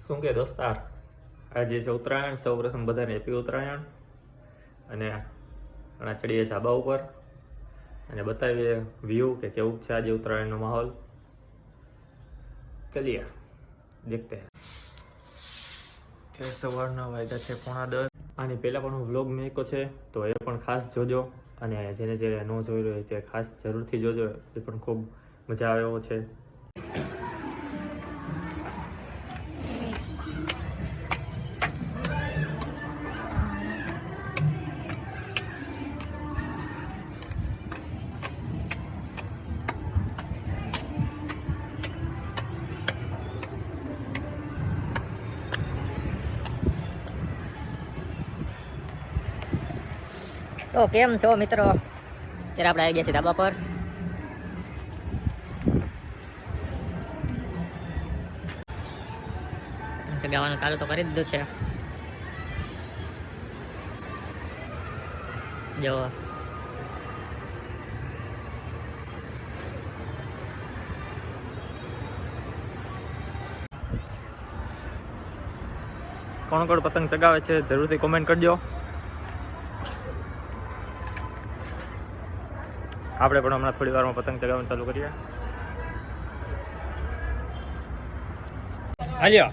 શું કે દોસ્તાર, આજે છે ઉત્તરાયણ. સૌ પ્રથમ બધાને હેપી ઉત્તરાયણ. અને ઘણા ચડીએ ધાબા ઉપર અને બતાવીએ વ્યૂ કે કેવું છે આજે ઉત્તરાયણનો માહોલ. ચલીએ દેખતે હૈ. કે સવારના વાગ્યા છે 9:30. આની પહેલાં પણ હું વ્લોગ મેક્યો છે, તો એ પણ ખાસ જોજો. અને જેને જે ન જોઈ રહ્યો તે ખાસ જરૂરથી જોજો, એ પણ ખૂબ મજા આવે એવો છે. તો કેમ છો મિત્રો? અત્યારે આપણે આવી ગયા છીએ ધાબા પર. ગાવાનું ચાલુ તો કરી દીધું છે. જો કોણ કોણ પતંગ ચગાવે છે જરૂરથી કોમેન્ટ કરજો. આપણે પણ હમણાં થોડી વારમાં પતંગ ચગાવવાનું ચાલુ કરીએ. હાલ્યો.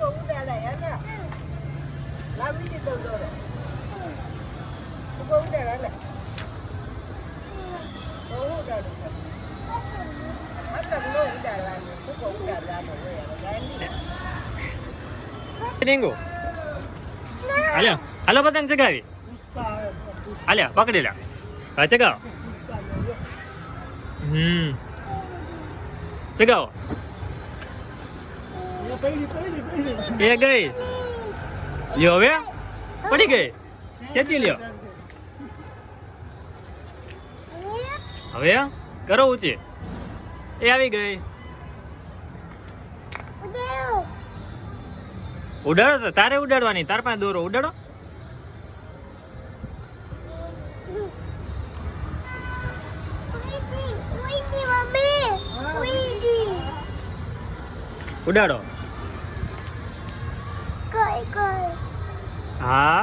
હાલ્યો હાલો પતંગ ચગાવી. હાલ્યો પકડી લે. હા ચગાવો. ચગાવો. એ ગઈ. લ્યો હવે પડી ગઈ. ખેંચી લ્યો. હવે કરો ઊંચી. એ આવી ગઈ. ઉડાડો તો તારે ઉડાડવાની. તાર પાસે દોરો ઉડાડો. ઉડાડો. હા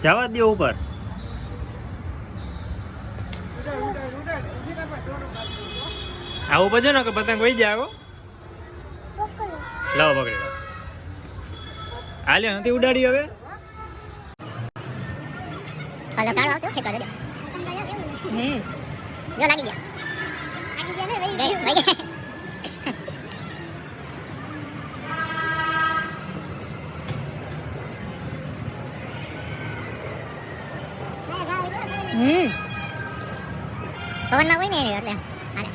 જવા દો ઉપર. આવું બધું ને કે પતંગ વહી જાય. લાવો પકડી લો. હાલ્યો નથી ઉડાડી હવે. હાલો કાળો આવતો ફેંકો દેજો. જો લાગી ગયા. ગઈ વહી ગઈ. પવનમાં હોય ને એટલે હાલે.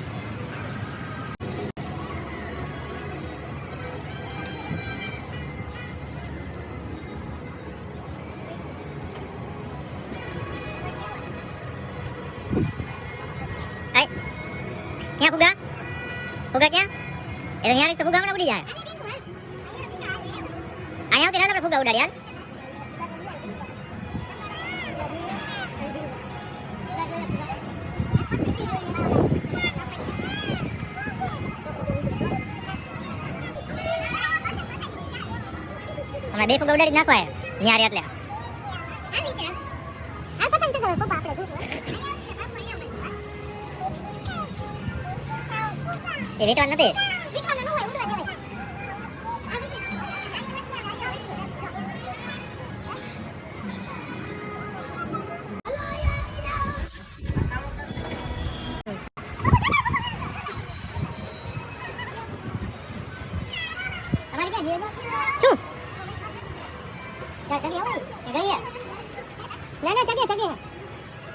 ક્યાં ફુગા? ફુગા ક્યાં? એ તો ન્યારી તો ફુગા હમણાં ઉડી જાય. અહીંયા આવતી આપણે ફુગા ઉડાડી યાર. હમણાં 2 ફુગા ઉડાડી નાખવા ન્યારી એટલે. એ વેચવા નથી. શું ચગે હોય કે ગઈએ? ના ના ચગે ચગે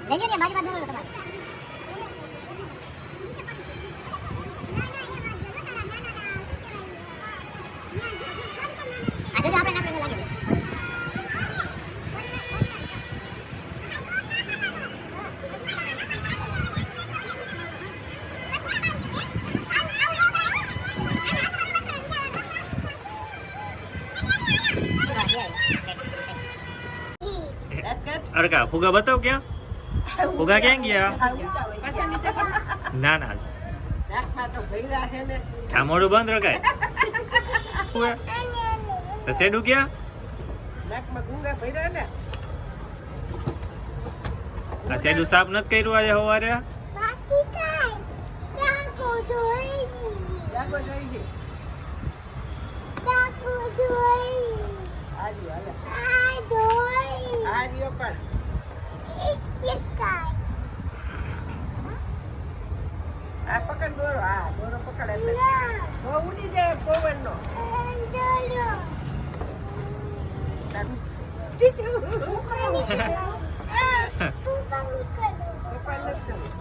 લઈ લો ને બાજુ બાજુ તમારે. આજે તો આપણે ના લાગે છે. અરે કા ફુગા બતાવ ક્યાં. ફુગા ક્યાં ગયા? પાછા નીચે કરો. ના ના નાકમાં તો ભર્યા છે ને. આ મોઢું બંધ રખાય. તો શેડું ક્યાં? નાકમાં ગુંગા ભર્યા ને. આ શેડું સાફ નથી કર્યું આજે સવારે? જાગો જોઈ દે. આ રહ્યો પણ. આ પકડ દોરો. આ દોરો પકડ એટલે બહુ ઉડી જાય પવનનો. પપ્પા નથી કરવું.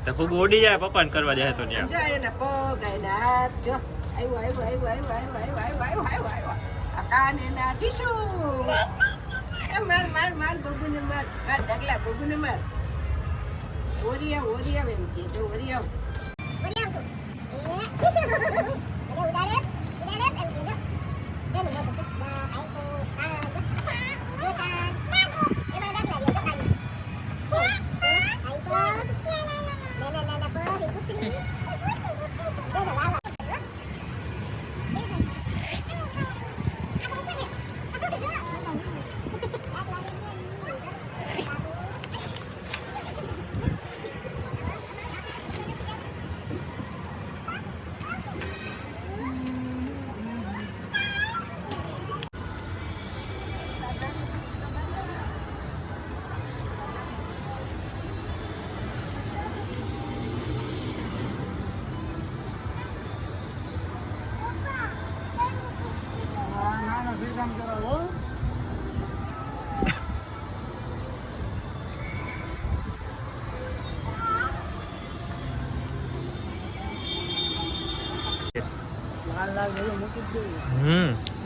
તો ફુગું ઉડી જાય પપ્પાને કરવા જાય તો ત્યાં. જો એના પગ એના હાથ જો. આવ્યો. આ કાન એના ટીશુ. માર બબુને માર. માર ઢગલા બબુને માર. ઓરિયા એમ કે જો ઓરિયા.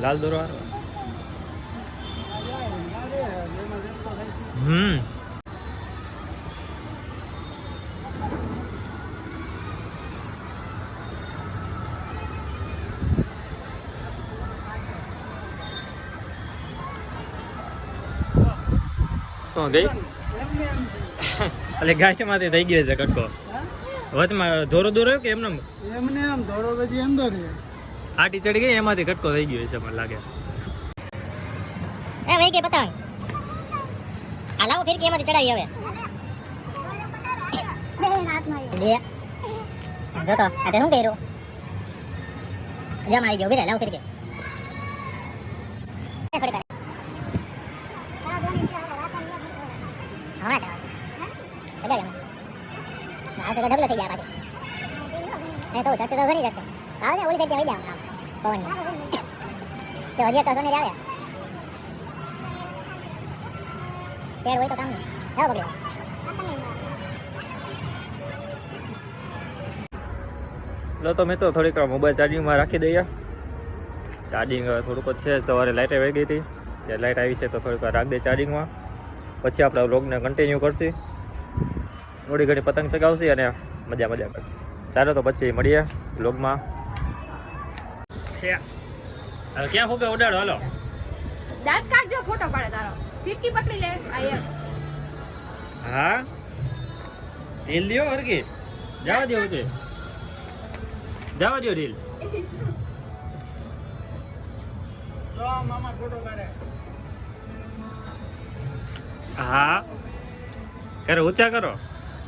લાલ દોરો ગઈ એટલે ગાય માંથી થઈ ગયો છે કટકો. વચમાં દોરો દોરો કે એમને આમ ધોળો બધી અંદર છે. આટી ચડી ગઈ એમાંથી કટકો થઈ ગયો છે મને લાગે. એ વહી કે પતંગ આ લાવો ફિરકી એમાંથી ચડાવી હવે લે જો તો આ તે શું કર્યું જમ આવી ગયો બીરે લાવો ફિરકી હા તો ડબલ થઈ જાય પાછી એ તો ચર્ચા તો ઘણી જશે આવને ઓલી જગ્યા વઈ જાવ આમ પવન તો હજી તો સોને આવે શેર હોય તો કામ નહીં જાવ પકડ્યો લો તો મેં તો થોડીક મોબાઈલ ચાર્જિંગમાં રાખી દઈએ. ચાર્જિંગ થોડુંક જ છે. સવારે લાઇટ આવી ગઈ હતી ત્યારે લાઇટ આવી છે તો થોડીક વાર રાખ દે ચાર્જિંગમાં. પછી આપણે વ્લોગને કન્ટિન્યુ કરશી. થોડી ઘણી પતંગ ચગાવશી અને મજા કરશી. ચાલો તો પછી મળીએ વ્લોગમાં. ક્યાં ફૂગે ઉડાડો હાલો. દાંત કાઢજો ફોટો પાડે તારો ફિરકી પકડી લે આ હા ઢીલ લ્યો હરકી જવા દો છે જવા દો ઢીલ. મામા ફોટો કાઢે. હા કરો ઊંચા કરો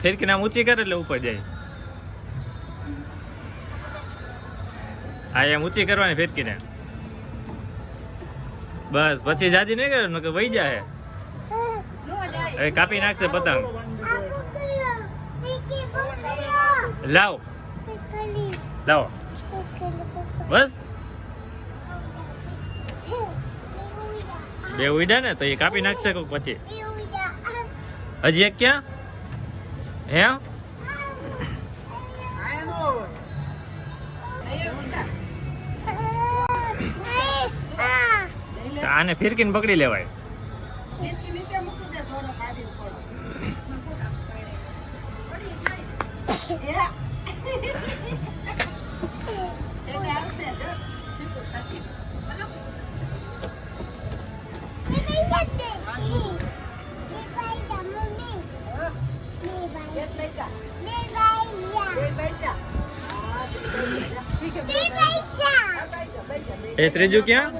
ફિરકી નામ ઊંચી કરે એટલે ઉપર જાય. હા એમ ઊંચી કરવાની ફિરકીને બસ પછી જાજી નહીં કરે કે વહી જાય હવે કાપી નાખશે પતંગ. લાવ લાવો બસ બે ઉડ્યા ને તો એ કાપી નાખશે કોક પછી. હજી એક ક્યાં હે આને ફિરકીને પકડી લેવાય. ફિરકી નીચે મૂકી દે થોડો કાઢીને પડો. એને આવશે જો સીધું થતી. એ ત્રીજું ક્યાં?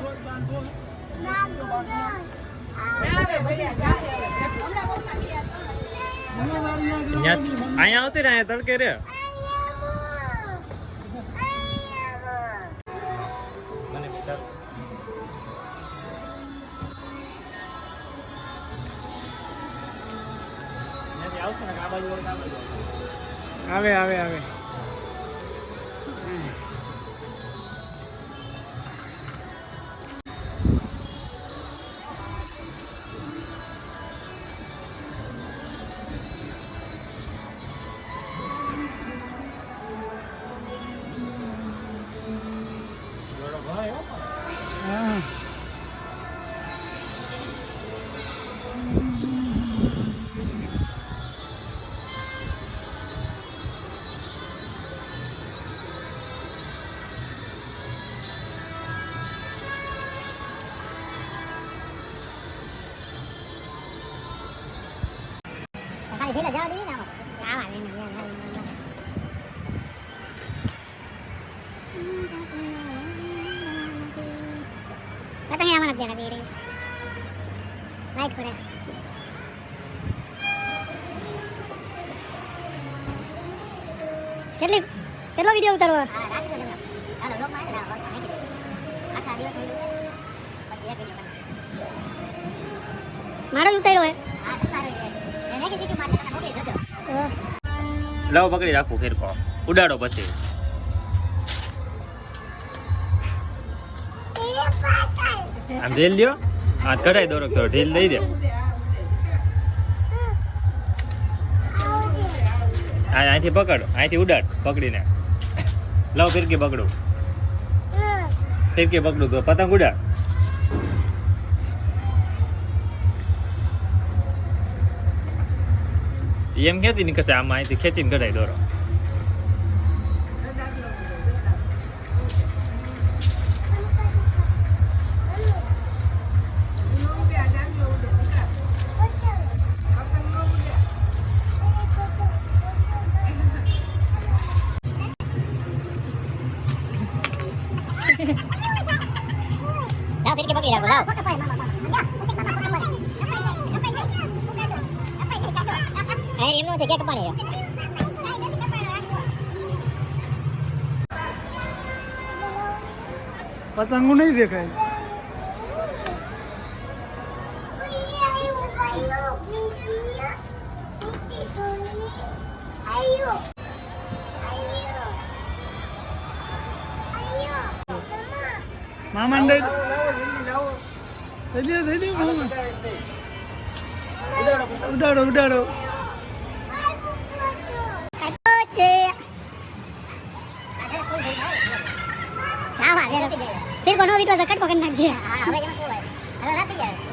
અહીંયા આવતી ને અહીંયા તડકે રે. મને વિચાર આવશે ને આ બાજુ આવે આવે આવે હા ખાલી ઢીલા જવા દીધી ને આવા પતંગ આમાં નથી દેખાતી લાઈટ પડે કેટલો વિડિયો ઉતારવો? હાલો લોક માં આખા દિવસ પછી એક વિડિયો મારો ઉતાર્યો હે. હા ઉતાર્યો છે એને કે જીટી મારને તને મોકલી દેજો. લાવ પકડી રાખું ફેરકો ઉડાડો પછી. આમ ઢીલ દો આ કઢાઈ દોરો તો ઢીલ દઈ દે. અહીંથી પકડ અહીંથી ઉડાડ પકડીને. લાવ ફિરકી પકડું ફિરકી પકડું તો પતંગ ઉડાડ. એમ ક્યાંથી નીકળશે આમાં અહીંથી ખેંચીને કઢાઈ દોરો. લાવ ફિરકી પકડી રાખો લાવ. એમનો છે કે કપાણી પતંગો નહીં દેખાય મામા ને દઈ દે મામા ઉડાડો ઉડાડો फिर कोनो वीडियो कट पकड़ नाखजे. हां હવે એમાં શું હોય હવે રાતી જાય